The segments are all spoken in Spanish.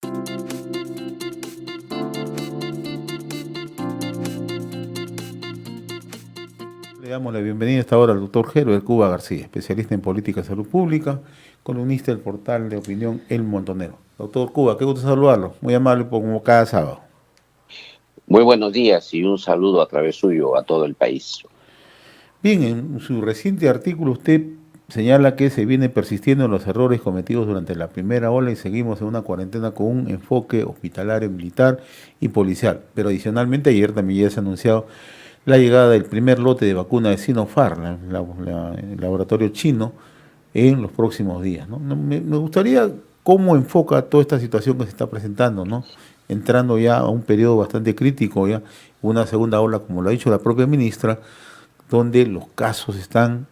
Le damos la bienvenida a esta hora al doctor Herbert Cuba García, especialista en política de salud pública, columnista del portal de opinión El Montonero. Doctor Cuba, qué gusto saludarlo. Muy amable como cada sábado. Muy buenos días y un saludo a través suyo a todo el país. Bien, en su reciente artículo usted señala que se viene persistiendo en los errores cometidos durante la primera ola y seguimos en una cuarentena con un enfoque hospitalario, militar y policial. Pero adicionalmente ayer también ya se ha anunciado la llegada del primer lote de vacuna de Sinopharm, el laboratorio chino, en los próximos días, ¿no? Me gustaría cómo enfoca toda esta situación que se está presentando, ¿no? Entrando ya a un periodo bastante crítico, ya una segunda ola, como lo ha dicho la propia ministra, donde los casos están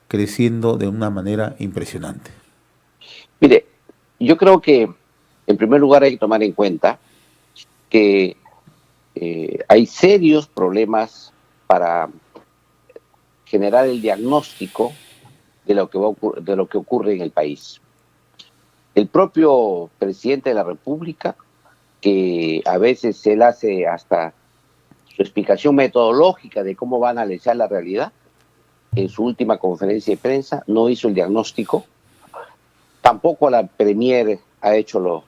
creciendo de una manera impresionante. Mire, yo creo que en primer lugar hay que tomar en cuenta que hay serios problemas para generar el diagnóstico de lo que de lo que ocurre en el país. El propio presidente de la República, que a veces él hace hasta su explicación metodológica de cómo van a analizar la realidad, en su última conferencia de prensa no hizo el diagnóstico, tampoco la Premier ha hecho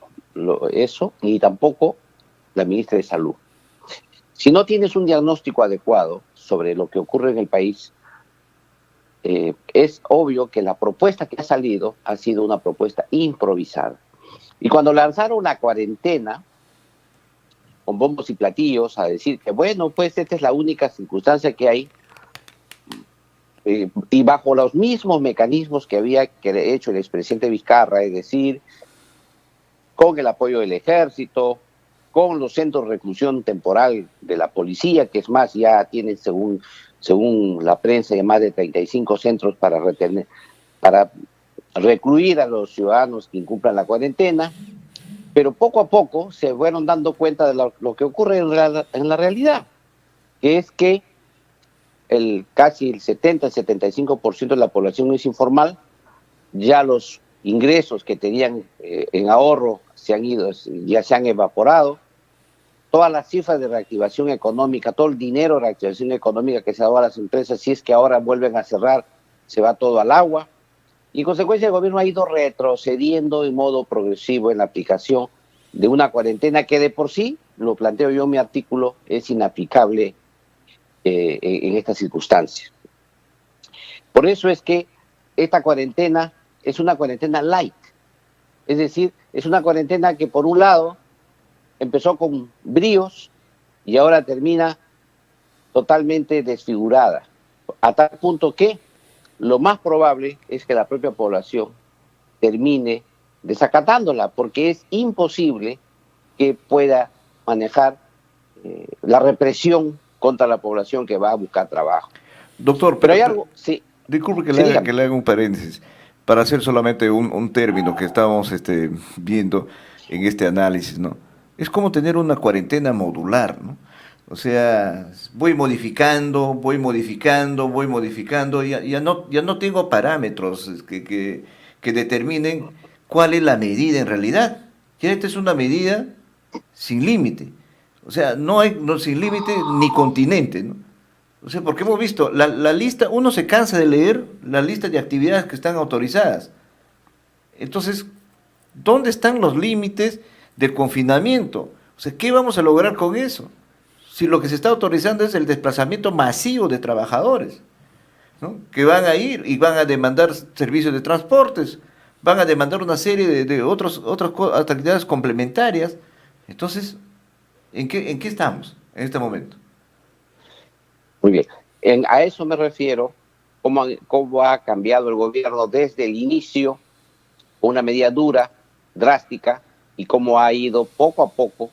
eso, ni tampoco la ministra de Salud. Si no tienes un diagnóstico adecuado sobre lo que ocurre en el país, es obvio que la propuesta que ha salido ha sido una propuesta improvisada. Y cuando lanzaron la cuarentena, con bombos y platillos, a decir que bueno, pues esta es la única circunstancia que hay, y bajo los mismos mecanismos que había hecho el expresidente Vizcarra, es decir, con el apoyo del ejército, con los centros de reclusión temporal de la policía, que es más, ya tienen, según la prensa, ya más de 35 centros para recluir a los ciudadanos que incumplan la cuarentena, pero poco a poco se fueron dando cuenta de lo que ocurre en la realidad, que es que casi el 70-75% de la población es informal, ya los ingresos que tenían en ahorro se han ido, ya se han evaporado, todas las cifras de reactivación económica, todo el dinero de reactivación económica que se ha dado a las empresas, si es que ahora vuelven a cerrar, se va todo al agua, y en consecuencia el gobierno ha ido retrocediendo en modo progresivo en la aplicación de una cuarentena que de por sí, lo planteo yo en mi artículo, es inaplicable en estas circunstancias. Por eso es que esta cuarentena es una cuarentena light, es decir, es una cuarentena que por un lado empezó con bríos y ahora termina totalmente desfigurada, a tal punto que lo más probable es que la propia población termine desacatándola, porque es imposible que pueda manejar la represión contra la población que va a buscar trabajo. Doctor, pero hay algo, sí. Disculpe que, Sí, que le haga un paréntesis, para hacer solamente un término que estábamos viendo en este análisis, ¿no? Es como tener una cuarentena modular, ¿no? O sea, voy modificando, ya no tengo parámetros que determinen cuál es la medida en realidad. Ya esta es una medida sin límite. O sea, no hay sin límite ni continente, ¿no? O sea, porque hemos visto, la lista, uno se cansa de leer la lista de actividades que están autorizadas. Entonces, ¿dónde están los límites del confinamiento? O sea, ¿qué vamos a lograr con eso? Si lo que se está autorizando es el desplazamiento masivo de trabajadores, ¿no? Que van a ir y van a demandar servicios de transportes, van a demandar una serie de otras actividades complementarias. Entonces, ¿en qué estamos en este momento? Muy bien. A eso me refiero, cómo ha cambiado el gobierno desde el inicio, una medida dura, drástica, y cómo ha ido poco a poco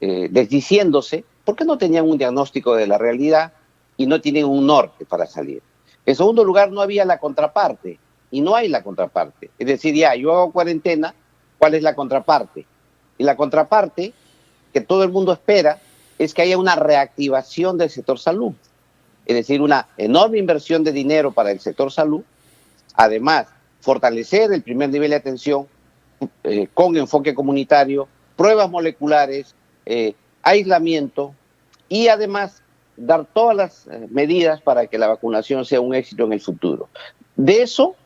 desdiciéndose, porque no tenían un diagnóstico de la realidad y no tienen un norte para salir. En segundo lugar, no había la contraparte, y no hay la contraparte. Es decir, ya, yo hago cuarentena, ¿cuál es la contraparte? Y la contraparte, que todo el mundo espera, es que haya una reactivación del sector salud. Es decir, una enorme inversión de dinero para el sector salud, además fortalecer el primer nivel de atención con enfoque comunitario, pruebas moleculares, aislamiento y además dar todas las medidas para que la vacunación sea un éxito en el futuro. De eso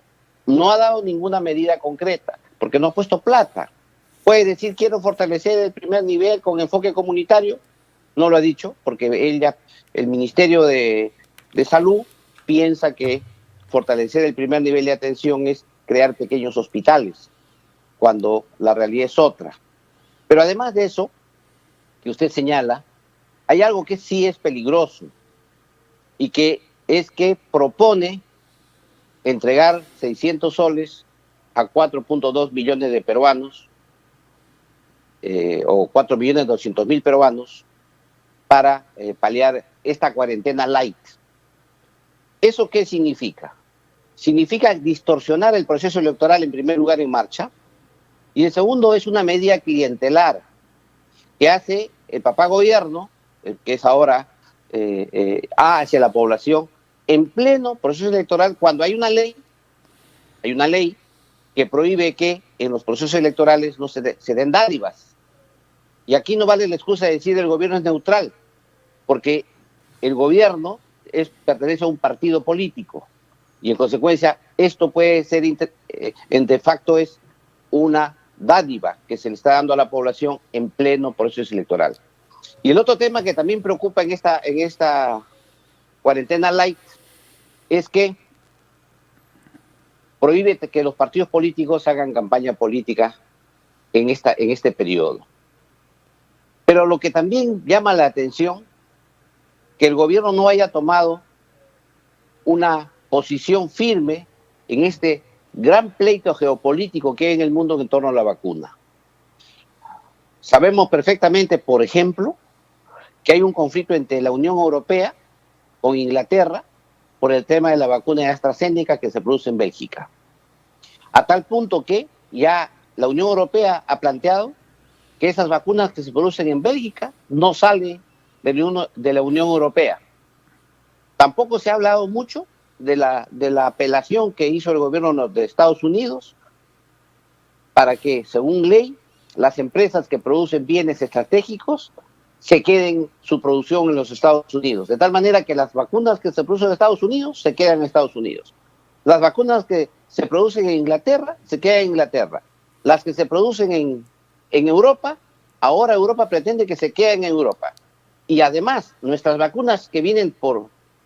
no ha dado ninguna medida concreta, porque no ha puesto plata. Puede decir, quiero fortalecer el primer nivel con enfoque comunitario. No lo ha dicho, porque el Ministerio de Salud piensa que fortalecer el primer nivel de atención es crear pequeños hospitales, cuando la realidad es otra. Pero además de eso, que usted señala, hay algo que sí es peligroso y que es que propone entregar 600 soles a 4.2 millones de peruanos o 4.200.000 peruanos para paliar esta cuarentena light. ¿Eso qué significa? Significa distorsionar el proceso electoral en primer lugar en marcha y en segundo es una medida clientelar que hace el papá gobierno, que es ahora hacia la población, en pleno proceso electoral cuando hay una ley que prohíbe que en los procesos electorales no se den dádivas. Y aquí no vale la excusa de decir el gobierno es neutral, porque el gobierno pertenece a un partido político y en consecuencia esto puede ser, de facto es una dádiva que se le está dando a la población en pleno proceso electoral. Y el otro tema que también preocupa en esta cuarentena light es que prohíbe que los partidos políticos hagan campaña política en este periodo. Pero lo que también llama la atención, que el gobierno no haya tomado una posición firme en este gran pleito geopolítico que hay en el mundo en torno a la vacuna. Sabemos perfectamente, por ejemplo, que hay un conflicto entre la Unión Europea con Inglaterra por el tema de la vacuna de AstraZeneca que se produce en Bélgica. A tal punto que ya la Unión Europea ha planteado que esas vacunas que se producen en Bélgica no salen de la Unión Europea. Tampoco se ha hablado mucho de la apelación que hizo el gobierno de Estados Unidos para que, según ley, las empresas que producen bienes estratégicos se queden su producción en los Estados Unidos. De tal manera que las vacunas que se producen en Estados Unidos se quedan en Estados Unidos. Las vacunas que se producen en Inglaterra se quedan en Inglaterra. Las que se producen en Europa, ahora Europa pretende que se queden en Europa. Y además, nuestras vacunas que vienen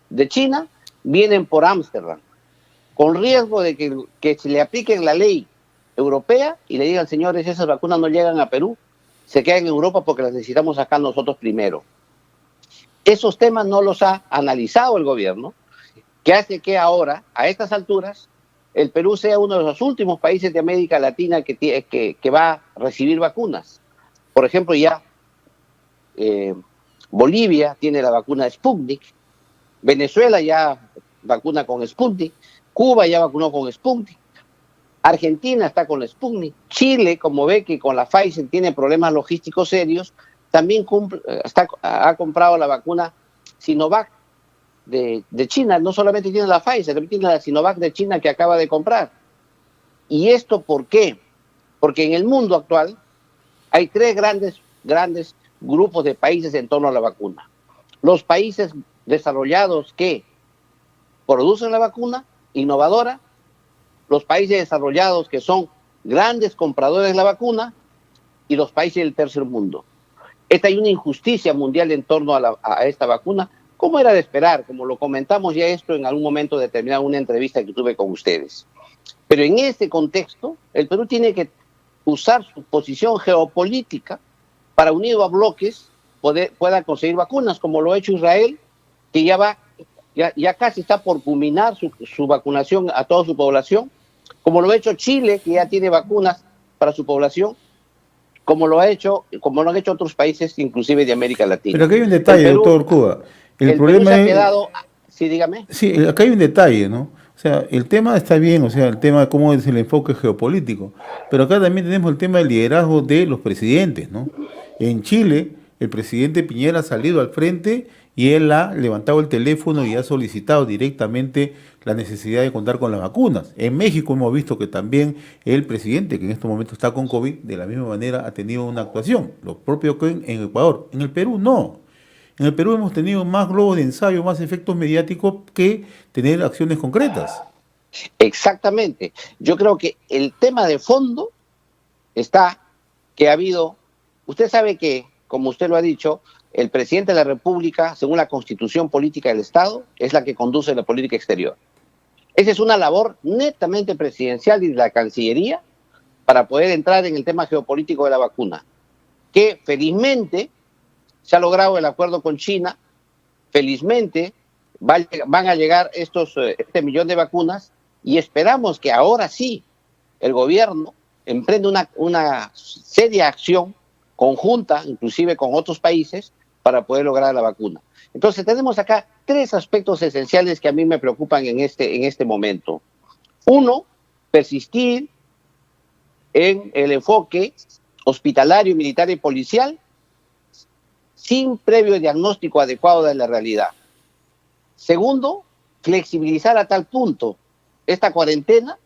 de China, vienen por Ámsterdam, con riesgo de que se le apliquen la ley europea y le digan, señores, esas vacunas no llegan a Perú, se quedan en Europa porque las necesitamos acá nosotros primero. Esos temas no los ha analizado el gobierno, que hace que ahora, a estas alturas, el Perú sea uno de los últimos países de América Latina que va a recibir vacunas. Por ejemplo, ya Bolivia tiene la vacuna Sputnik, Venezuela ya vacuna con Sputnik, Cuba ya vacunó con Sputnik, Argentina está con la Sputnik, Chile, como ve que con la Pfizer tiene problemas logísticos serios, también ha comprado la vacuna Sinovac de China. No solamente tiene la Pfizer, también tiene la Sinovac de China que acaba de comprar. ¿Y esto por qué? Porque en el mundo actual hay tres grandes grupos de países en torno a la vacuna. Los países desarrollados que producen la vacuna innovadora, los países desarrollados que son grandes compradores de la vacuna y los países del tercer mundo. Hay una injusticia mundial en torno a esta vacuna, como era de esperar, como lo comentamos ya esto en algún momento determinado en una entrevista que tuve con ustedes. Pero en este contexto, el Perú tiene que usar su posición geopolítica para, unido a bloques, pueda conseguir vacunas, como lo ha hecho Israel, que ya casi está por culminar su vacunación a toda su población, como lo ha hecho Chile, que ya tiene vacunas para su población, como lo han hecho otros países, inclusive de América Latina. Pero acá hay un detalle, doctor Cuba. El problema Perú se ha quedado... Sí, dígame. Sí, acá hay un detalle, ¿no? O sea, el tema está bien, o sea, el tema de cómo es el enfoque geopolítico, pero acá también tenemos el tema del liderazgo de los presidentes, ¿no? En Chile, el presidente Piñera ha salido al frente y él ha levantado el teléfono y ha solicitado directamente la necesidad de contar con las vacunas. En México hemos visto que también el presidente, que en estos momentos está con COVID, de la misma manera ha tenido una actuación. Lo propio que en Ecuador. En el Perú no. En el Perú hemos tenido más globos de ensayo, más efectos mediáticos que tener acciones concretas. Exactamente. Yo creo que el tema de fondo está que ha habido, usted sabe que, como usted lo ha dicho, el presidente de la República, según la Constitución Política del Estado, es la que conduce la política exterior. Esa es una labor netamente presidencial y de la Cancillería para poder entrar en el tema geopolítico de la vacuna, que felizmente se ha logrado el acuerdo con China, felizmente van a llegar este millón de vacunas y esperamos que ahora sí el gobierno emprenda una seria acción conjunta, inclusive con otros países, para poder lograr la vacuna. Entonces tenemos acá tres aspectos esenciales que a mí me preocupan en este momento. Uno, persistir en el enfoque hospitalario, militar y policial sin previo diagnóstico adecuado de la realidad. Segundo, flexibilizar a tal punto esta cuarentena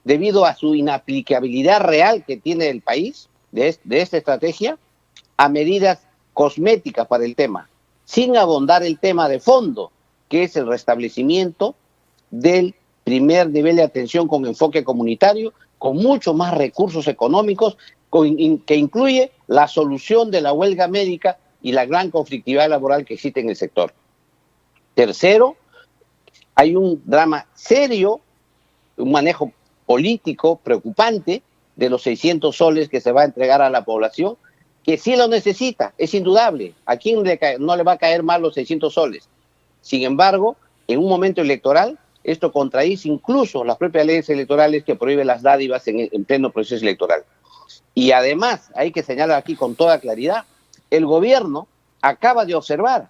debido a su inaplicabilidad real que tiene el país de esta estrategia a medidas cosméticas para el tema, sin abondar el tema de fondo, que es el restablecimiento del primer nivel de atención con enfoque comunitario, con mucho más recursos económicos, que incluye la solución de la huelga médica y la gran conflictividad laboral que existe en el sector. Tercero, hay un drama serio, un manejo político preocupante de los 600 soles que se va a entregar a la población, que sí lo necesita, es indudable. ¿A quién no le va a caer mal los 600 soles? Sin embargo, en un momento electoral, esto contradice incluso las propias leyes electorales que prohíben las dádivas en pleno proceso electoral. Y además, hay que señalar aquí con toda claridad, el gobierno acaba de observar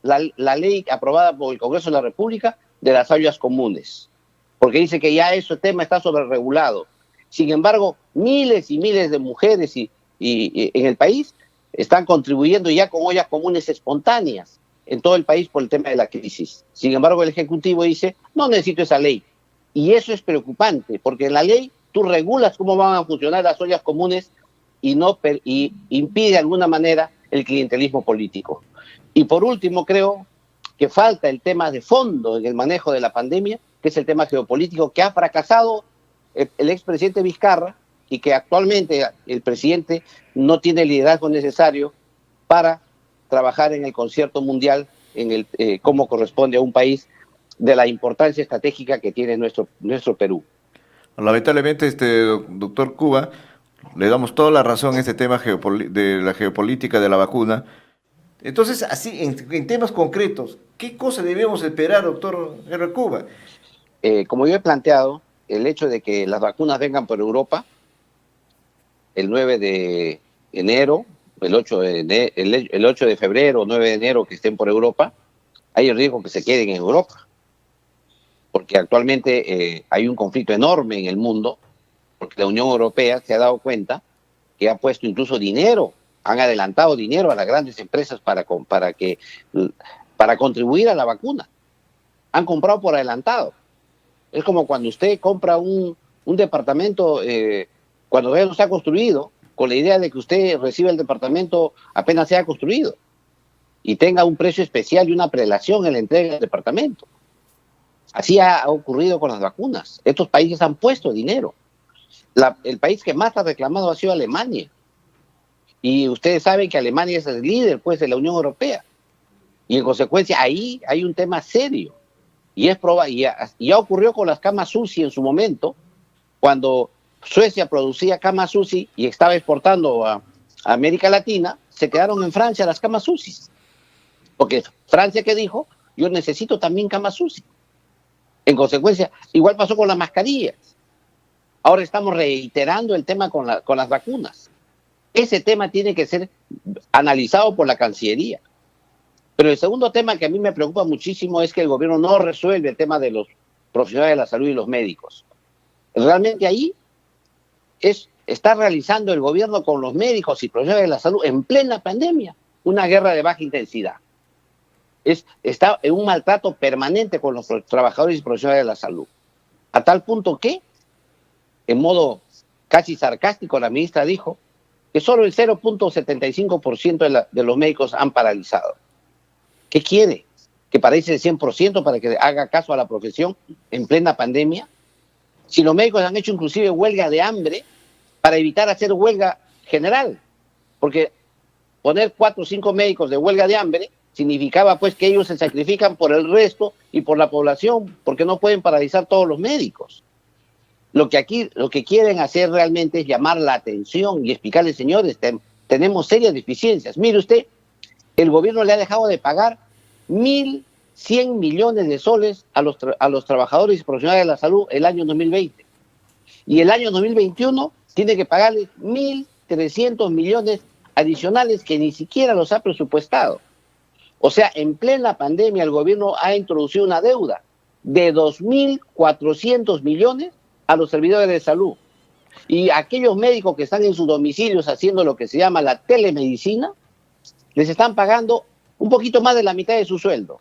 la ley aprobada por el Congreso de la República de las ollas comunes, porque dice que ya ese tema está sobreregulado. Sin embargo, miles y miles de mujeres y en el país están contribuyendo ya con ollas comunes espontáneas en todo el país por el tema de la crisis. Sin embargo, el Ejecutivo dice, no necesito esa ley. Y eso es preocupante, porque en la ley tú regulas cómo van a funcionar las ollas comunes y impide de alguna manera el clientelismo político. Y por último, creo que falta el tema de fondo en el manejo de la pandemia, que es el tema geopolítico, que ha fracasado el expresidente Vizcarra y que actualmente el presidente no tiene el liderazgo necesario para trabajar en el concierto mundial, como corresponde a un país de la importancia estratégica que tiene nuestro Perú. Lamentablemente, doctor Cuba, le damos toda la razón en este tema de la geopolítica de la vacuna. Entonces, así, en temas concretos, ¿qué cosa debemos esperar, doctor Herbert Cuba? Como yo he planteado, el hecho de que las vacunas vengan por Europa el 9 de enero, el 8 de febrero o 9 de enero que estén por Europa, hay el riesgo que se queden en Europa. Porque actualmente hay un conflicto enorme en el mundo, porque la Unión Europea se ha dado cuenta que ha puesto incluso dinero, han adelantado dinero a las grandes empresas para contribuir a la vacuna. Han comprado por adelantado. Es como cuando usted compra un departamento, cuando todavía no está construido, con la idea de que usted reciba el departamento apenas sea construido y tenga un precio especial y una prelación en la entrega del departamento. Así ha ocurrido con las vacunas. Estos países han puesto dinero. El país que más ha reclamado ha sido Alemania. Y ustedes saben que Alemania es el líder, pues, de la Unión Europea. Y en consecuencia, ahí hay un tema serio. Y ya ocurrió con las camas UCI en su momento, cuando Suecia producía camas UCI y estaba exportando a América Latina, se quedaron en Francia las camas UCI. Porque Francia, ¿qué dijo? Yo necesito también camas UCI. En consecuencia, igual pasó con las mascarillas. Ahora estamos reiterando el tema con las vacunas. Ese tema tiene que ser analizado por la Cancillería. Pero el segundo tema que a mí me preocupa muchísimo es que el gobierno no resuelve el tema de los profesionales de la salud y los médicos. Realmente ahí está realizando el gobierno con los médicos y profesionales de la salud en plena pandemia una guerra de baja intensidad. Está en un maltrato permanente con los trabajadores y profesionales de la salud. A tal punto que, en modo casi sarcástico, la ministra dijo que solo el 0.75% de los médicos han paralizado. ¿Qué quiere? ¿Que paralice el 100% para que haga caso a la profesión en plena pandemia? Si los médicos han hecho inclusive huelga de hambre para evitar hacer huelga general, porque poner 4 o 5 médicos de huelga de hambre significaba pues que ellos se sacrifican por el resto y por la población, porque no pueden paralizar todos los médicos. Lo que quieren hacer realmente es llamar la atención y explicarles, señores, tenemos serias deficiencias. Mire usted, el gobierno le ha dejado de pagar 1.100 millones de soles a los trabajadores y profesionales de la salud el año 2020. Y el año 2021 tiene que pagarles 1.300 millones adicionales que ni siquiera los ha presupuestado. O sea, en plena pandemia el gobierno ha introducido una deuda de 2.400 millones a los servidores de salud. Y aquellos médicos que están en sus domicilios haciendo lo que se llama la telemedicina, les están pagando un poquito más de la mitad de su sueldo.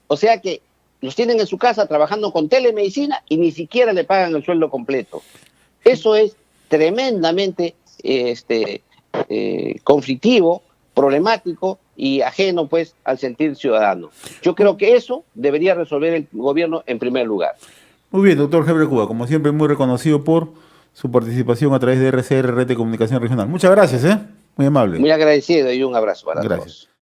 O sea que los tienen en su casa trabajando con telemedicina y ni siquiera le pagan el sueldo completo. Eso es tremendamente conflictivo, problemático y ajeno pues al sentir ciudadano. Yo creo que eso debería resolver el gobierno en primer lugar. Muy bien, doctor Heber Cuba, como siempre muy reconocido por su participación a través de RCR, Red de Comunicación Regional. Muchas gracias, muy amable. Muy agradecido y un abrazo para Gracias. todos.